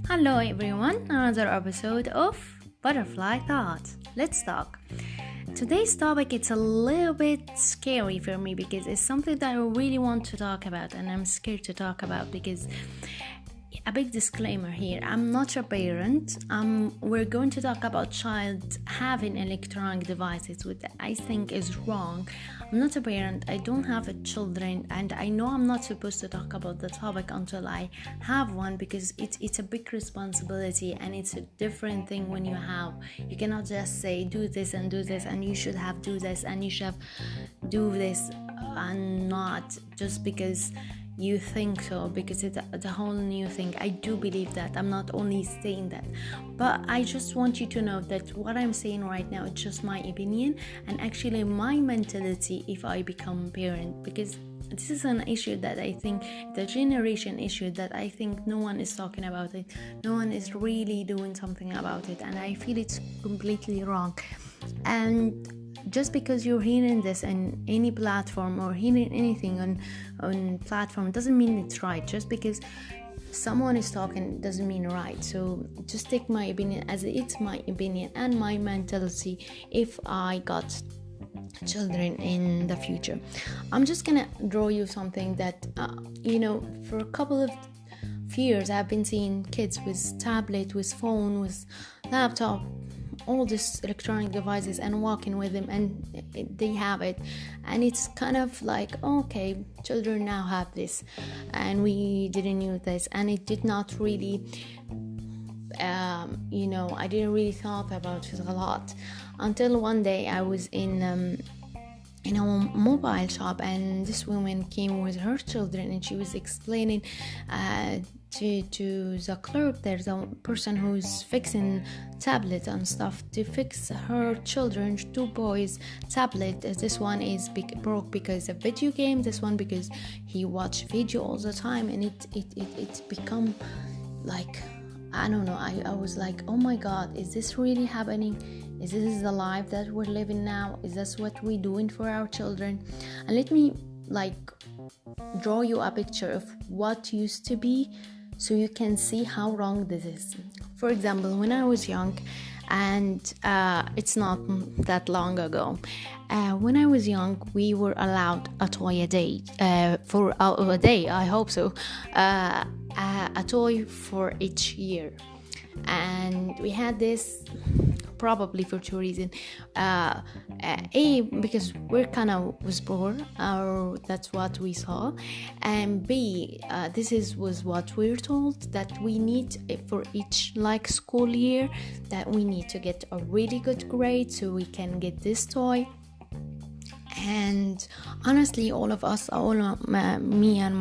Hello everyone, another episode of Butterfly Thoughts. Let's talk. Today's topic, it's a little bit scary for me because it's something that I really want to talk about and I'm scared to talk about because a big disclaimer here, I'm not a parent. We're going to talk about child having electronic devices, which I think is wrong. I'm not a parent, I don't have children, and I know I'm not supposed to talk about the topic until I have one because it's a big responsibility and it's a different thing when you cannot just say do this and you should have do this and you should do this and not just because you think so, because it's a whole new thing. I do believe that. I'm not only saying that, but I just want you to know that what I'm saying right now, it's just my opinion and actually my mentality if I become a parent, because this is an issue that I think, the generation issue that I think no one is talking about it. No one is really doing something about it, and I feel it's completely wrong. And just because you're hearing this on any platform or hearing anything on platform doesn't mean it's right. Just because someone is talking doesn't mean right. So just take my opinion as it's my opinion and my mentality if I got children in the future. I'm just gonna draw you something that for a couple of years I've been seeing kids with tablet, with phone, with laptop, all these electronic devices and walking with them, and they have it, and it's kind of like, okay, children now have this and we didn't use this, and it did not really I didn't really thought about it a lot until one day I was in a mobile shop, and this woman came with her children and she was explaining to the clerk, there's a person who's fixing tablet and stuff, to fix her children, 2 boys tablet. This one is broke because of video game, this one because he watch video all the time, and it's become like, I don't know, I was like, oh my god, is this really happening? Is this the life that we're living now? Is this what we're doing for our children? And let me draw you a picture of what used to be so you can see how wrong this is. For example, when I was young, and it's not that long ago, when I was young, we were allowed a toy a day, for a day, I hope so, a toy for each year. And we had this probably for 2 reasons. A, because we're kind of was poor, or that's what we saw, and B, was what we were told, that we need for each school year, that we need to get a really good grade so we can get this toy. And honestly, me and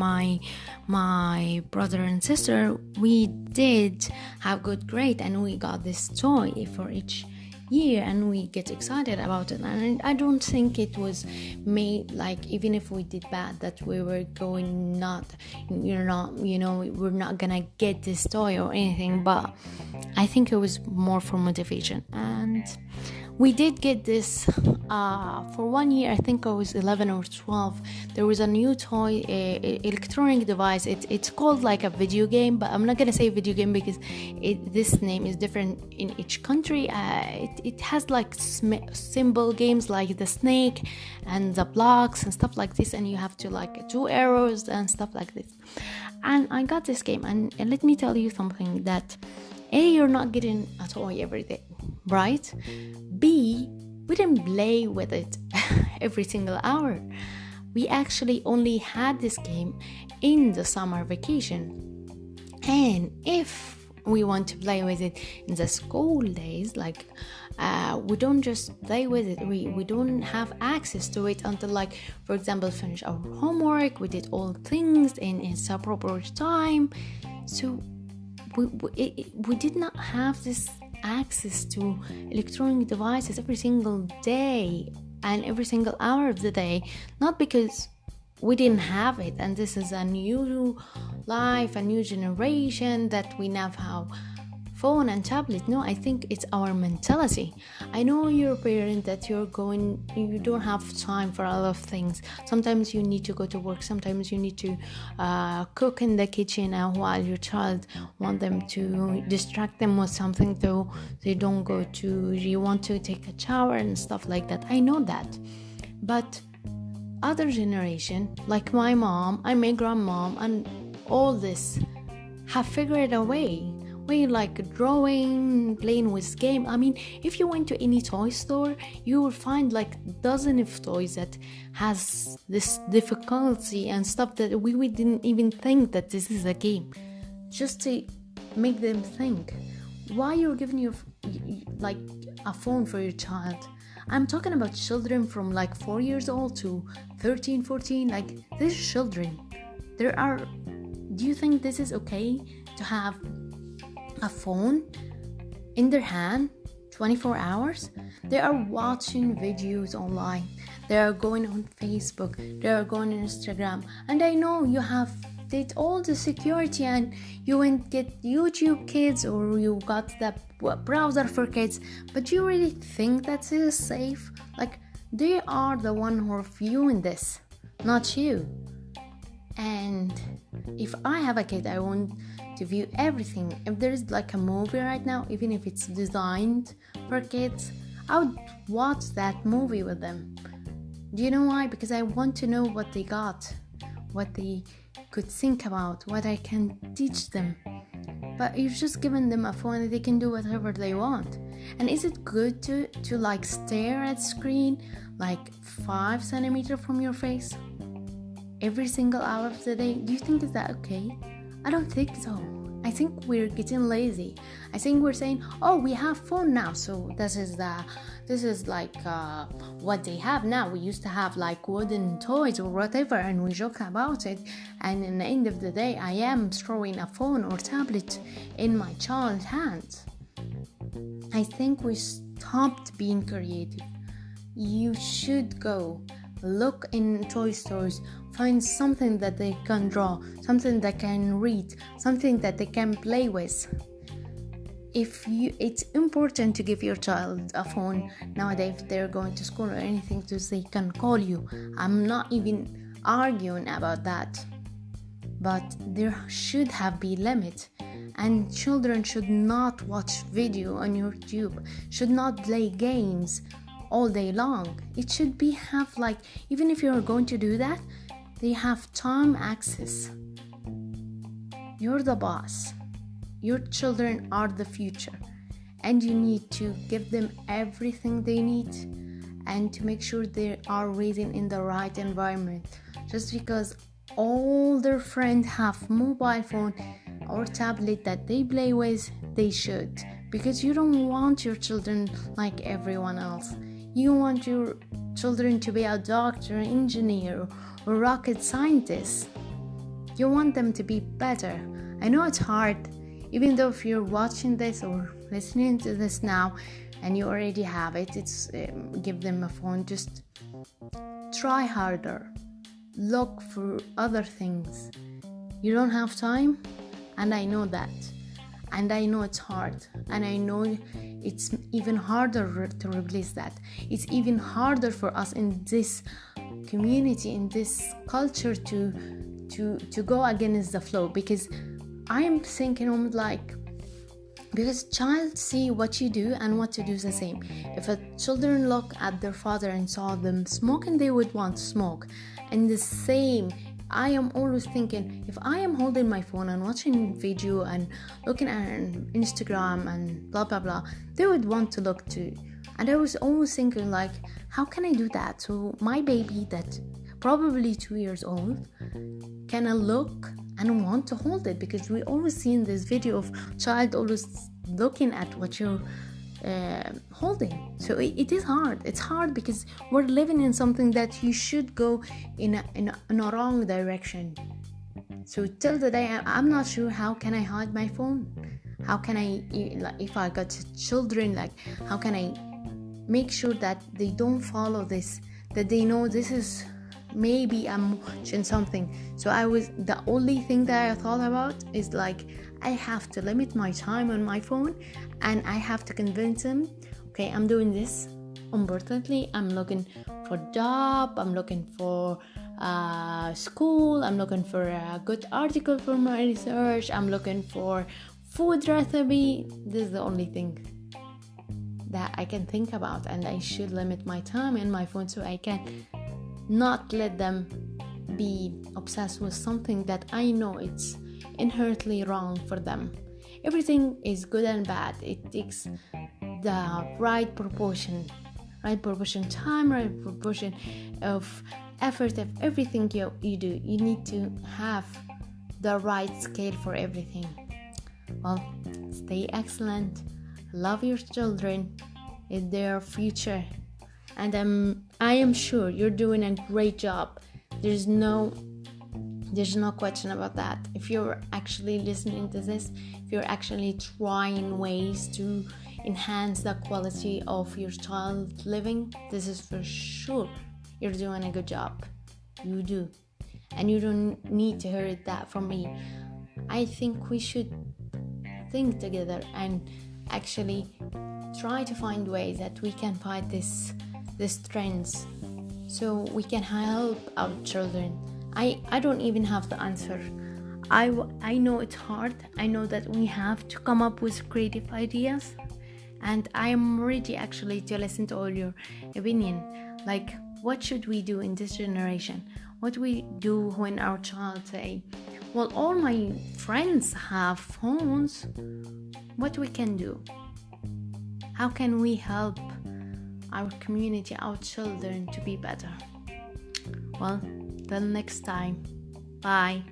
my brother and sister, we did have good grade, and we got this toy for each year, and we get excited about it. And I don't think it was made even if we did bad, that we were going we're not gonna get this toy or anything, but I think it was more for motivation. And we did get this for 1 year. I think I was 11 or 12. There was a new toy, electronic device. It's called like a video game, but I'm not gonna say video game because this name is different in each country. It has symbol games like the snake and the blocks and stuff like this, and you have to 2 arrows and stuff like this. And I got this game, and let me tell you something, that A, you're not getting a toy every day, right? B, we didn't play with it every single hour. We actually only had this game in the summer vacation. And if we want to play with it in the school days, we don't just play with it. We don't have access to it until for example, finish our homework. We did all things in its appropriate time. So we did not have this access to electronic devices every single day and every single hour of the day, not because we didn't have it, and this is a new life, a new generation that we now have phone and tablet. No, I think it's our mentality. I know you're a parent that you don't have time for a lot of things. Sometimes you need to go to work, sometimes you need to cook in the kitchen, and while your child want them to distract them with something so they don't go to, you want to take a shower and stuff like that. I know that. But other generation, like my mom and my grandmom and all this, have figured a way like drawing, playing with game. I mean, if you went to any toy store, you will find like dozen of toys that has this difficulty and stuff that we didn't even think that this is a game, just to make them think. Why you're giving your like a phone for your child? I'm talking about children from like 4 years old to 13, 14. Like, these children, do you think this is okay to have a phone in their hand 24 hours? They are watching videos online, they are going on Facebook, they are going on Instagram, and I know you have did all the security and you went get YouTube Kids or you got the browser for kids, but do you really think that this is safe? Like, they are the one who are viewing this, not you. And if I have a kid, I want to view everything. If there is like a movie right now, even if it's designed for kids, I would watch that movie with them. Do you know why? Because I want to know what they got, what they could think about, what I can teach them. But you're just giving them a phone and they can do whatever they want. And is it good to like stare at screen like 5 centimeters from your face every single hour of the day? Do you think is that okay? I don't think so. I think we're getting lazy. I think we're saying, oh, we have phone now, so this is like what they have now. We used to have like wooden toys or whatever, and we joke about it. And in the end of the day, I am throwing a phone or tablet in my child's hands. I think we stopped being creative. You should go look in toy stores, find something that they can draw, something that can read, something that they can play with. It's important to give your child a phone nowadays if they're going to school or anything, so they can call you. I'm not even arguing about that, but there should have be limit. And children should not watch video on YouTube, should not play games all day long. It should be have like, even if you're going to do that, they have time access. You're the boss. Your children are the future, and you need to give them everything they need and to make sure they are raising in the right environment. Just because all their friends have mobile phone or tablet that they play with, they should, because you don't want your children like everyone else. You want your children to be a doctor, engineer, or rocket scientist. You want them to be better. I know it's hard, even though if you're watching this or listening to this now and you already have it, it's give them a phone. Just try harder. Look for other things. You don't have time, and I know that. And I know it's hard, and I know it's even harder to replace that. It's even harder for us in this community, in this culture, to go against the flow, because I am thinking like, because child see what you do and what to do is the same. If a children look at their father and saw them smoking, they would want to smoke. And the same, I am always thinking, if I am holding my phone and watching video and looking at Instagram and blah blah blah, they would want to look too. And I was always thinking like, how can I do that? So my baby that probably 2 years old can look and want to hold it, because we always see in this video of child always looking at what you're holding. So it is hard. It's hard because we're living in something that you should go in a wrong direction. So till the day I'm not sure how can I hide my phone. How can I, like, if I got children, like, how can I make sure that they don't follow this, that they know this is maybe I'm watching something. So the only thing that I thought about is like, I have to limit my time on my phone, and I have to convince him, okay, I'm doing this importantly. I'm looking for job, I'm looking for school, I'm looking for a good article for my research, I'm looking for food recipe. This is the only thing that I can think about, and I should limit my time in my phone so I can not let them be obsessed with something that I know it's inherently wrong for them. Everything is good and bad. It takes the right proportion time, right proportion of effort of everything you do. You need to have the right scale for everything. Well, stay excellent, love your children, it's their future, and I am sure you're doing a great job. There's no question about that. If you're actually listening to this, if you're actually trying ways to enhance the quality of your child living, this is for sure you're doing a good job. You do, and you don't need to hear that from me. I think we should think together and actually try to find ways that we can fight this trends, so we can help our children. I don't even have the answer. I know it's hard. I know that we have to come up with creative ideas, and I am ready actually to listen to all your opinion. Like, what should we do in this generation? What we do when our child say, well, all my friends have phones. What we can do? How can we help our community, our children to be better? Well, till next time. Bye.